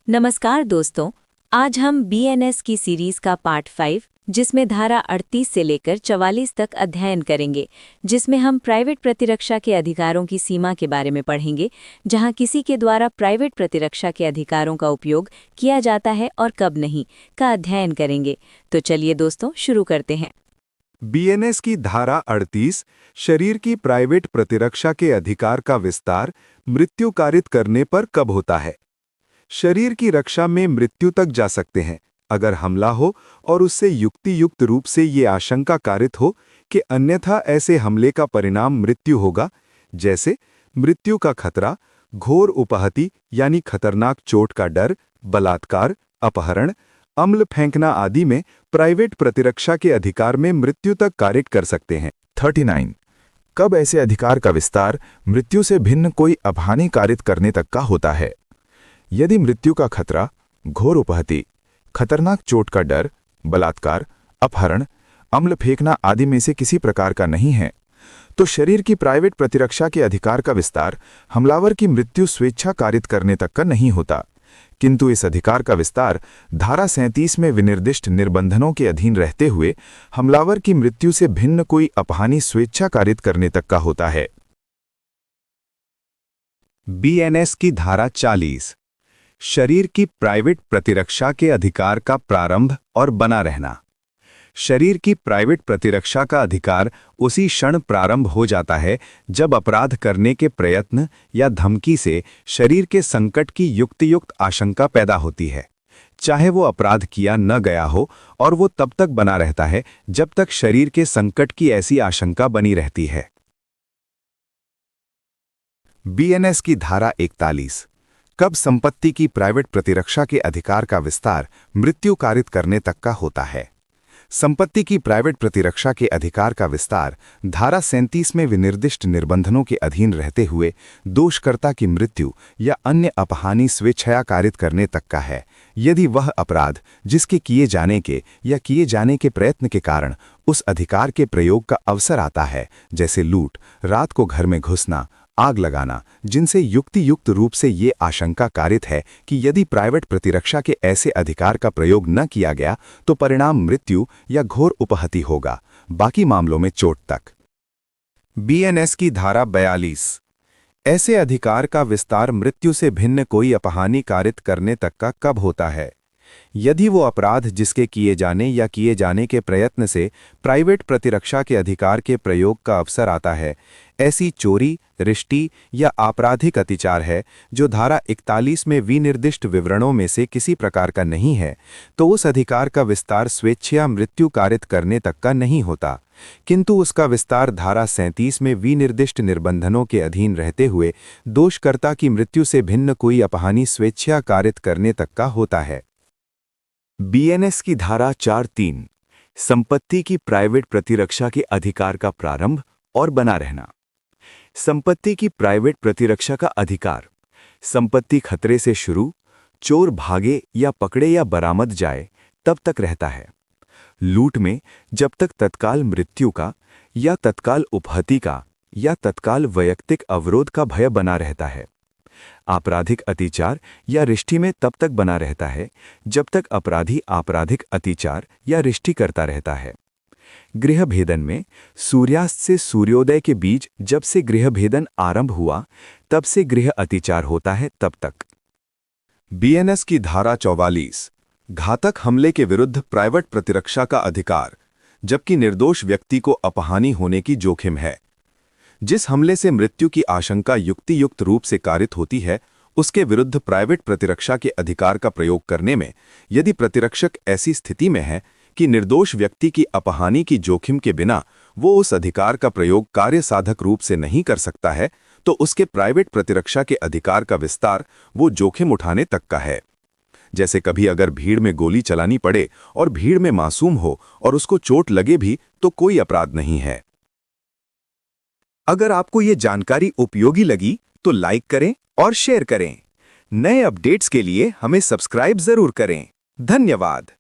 नमस्कार दोस्तों। आज हम बीएनएस की सीरीज का पार्ट 5 जिसमें धारा 38 से लेकर 44 तक अध्ययन करेंगे, जिसमें हम प्राइवेट प्रतिरक्षा के अधिकारों की सीमा के बारे में पढ़ेंगे, जहां किसी के द्वारा प्राइवेट प्रतिरक्षा के अधिकारों का उपयोग किया जाता है और कब नहीं का अध्ययन करेंगे। तो चलिए दोस्तों शुरू करते हैं। बीएनएस की धारा 38 शरीर की प्राइवेट प्रतिरक्षा के अधिकार का विस्तार मृत्यु कारित करने पर कब होता है। शरीर की रक्षा में मृत्यु तक जा सकते हैं अगर हमला हो और उससे युक्ति युक्त रूप से ये आशंका कारित हो कि अन्यथा ऐसे हमले का परिणाम मृत्यु होगा, जैसे मृत्यु का खतरा, घोर उपहति यानी खतरनाक चोट का डर, बलात्कार, अपहरण, अम्ल फेंकना आदि में प्राइवेट प्रतिरक्षा के अधिकार में मृत्यु तक कारित कर सकते हैं। 39 कब ऐसे अधिकार का विस्तार मृत्यु से भिन्न कोई अभानी कारित करने तक का होता है। यदि मृत्यु का खतरा, घोर उपहति, खतरनाक चोट का डर, बलात्कार, अपहरण, अम्ल फेंकना आदि में से किसी प्रकार का नहीं है, तो शरीर की प्राइवेट प्रतिरक्षा के अधिकार का विस्तार हमलावर की मृत्यु स्वेच्छा कारित करने तक का नहीं होता, किंतु इस अधिकार का विस्तार धारा 37 में विनिर्दिष्ट निर्बंधनों के अधीन रहते हुए हमलावर की मृत्यु से भिन्न कोई अपहानी स्वेच्छा कारित करने तक का होता है। बीएनएस की धारा 40 शरीर की प्राइवेट प्रतिरक्षा के अधिकार का प्रारंभ और बना रहना। शरीर की प्राइवेट प्रतिरक्षा का अधिकार उसी क्षण प्रारंभ हो जाता है जब अपराध करने के प्रयत्न या धमकी से शरीर के संकट की युक्तियुक्त आशंका पैदा होती है, चाहे वो अपराध किया न गया हो, और वो तब तक बना रहता है जब तक शरीर के संकट की ऐसी आशंका बनी रहती है। बीएनएस की धारा 41 कब संपत्ति की प्राइवेट प्रतिरक्षा के अधिकार का विस्तार मृत्यु कारित करने तक का होता है। संपत्ति की प्राइवेट प्रतिरक्षा के अधिकार का विस्तार धारा 37 में विनिर्दिष्ट निर्बंधनों के अधीन रहते हुए दोषकर्ता की मृत्यु या अन्य अपहानी स्वेच्छया कारित करने तक का है, यदि वह अपराध जिसके किए जाने के या किए जाने के प्रयत्न के कारण उस अधिकार के प्रयोग का अवसर आता है, जैसे लूट, रात को घर में घुसना, आग लगाना, जिनसे युक्ति युक्त रूप से ये आशंका कारित है कि यदि प्राइवेट प्रतिरक्षा के ऐसे अधिकार का प्रयोग न किया गया तो परिणाम मृत्यु या घोर उपहति होगा, बाकी मामलों में चोट तक। बीएनएस की धारा 42 ऐसे अधिकार का विस्तार मृत्यु से भिन्न कोई अपहानी कारित करने तक का कब होता है। यदि वो अपराध जिसके किए जाने या किए जाने के प्रयत्न से प्राइवेट प्रतिरक्षा के अधिकार के प्रयोग का अवसर आता है, ऐसी चोरी, रिश्ती या आपराधिक अतिचार है जो धारा 41 में विनिर्दिष्ट विवरणों में से किसी प्रकार का नहीं है, तो उस अधिकार का विस्तार स्वेच्छया मृत्यु कारित करने तक का नहीं होता, किंतु उसका विस्तार धारा 37 में विनिर्दिष्ट निर्बंधनों के अधीन रहते हुए दोषकर्ता की मृत्यु से भिन्न कोई अपहानी स्वेच्छया कारित करने तक का होता है। बीएनएस की धारा 43 संपत्ति की प्राइवेट प्रतिरक्षा के अधिकार का प्रारंभ और बना रहना। संपत्ति की प्राइवेट प्रतिरक्षा का अधिकार संपत्ति खतरे से शुरू, चोर भागे या पकड़े या बरामद जाए तब तक रहता है। लूट में जब तक तत्काल मृत्यु का या तत्काल उपहति का या तत्काल वैयक्तिक अवरोध का भय बना रहता है। आपराधिक अतिचार या रिश्ती में तब तक बना रहता है जब तक अपराधी आपराधिक अतिचार या रिश्ती करता रहता है। गृहभेदन में सूर्यास्त से सूर्योदय के बीच जब से गृहभेदन आरंभ हुआ तब से गृह अतिचार होता है तब तक। बीएनएस की धारा 44 घातक हमले के विरुद्ध प्राइवेट प्रतिरक्षा का अधिकार, जबकि निर्दोष व्यक्ति को अपहानि होने की जोखिम है। जिस हमले से मृत्यु की आशंका युक्ति युक्त रूप से कारित होती है, उसके विरुद्ध प्राइवेट प्रतिरक्षा के अधिकार का प्रयोग करने में यदि प्रतिरक्षक ऐसी स्थिति में है कि निर्दोष व्यक्ति की अपहानि की जोखिम के बिना वो उस अधिकार का प्रयोग कार्य साधक रूप से नहीं कर सकता है, तो उसके प्राइवेट प्रतिरक्षा के अधिकार का विस्तार वो जोखिम उठाने तक का है। जैसे कभी अगर भीड़ में गोली चलानी पड़े और भीड़ में मासूम हो और उसको चोट लगे भी तो कोई अपराध नहीं है। अगर आपको ये जानकारी उपयोगी लगी तो लाइक करें और शेयर करें। नए अपडेट्स के लिए हमें सब्सक्राइब जरूर करें। धन्यवाद।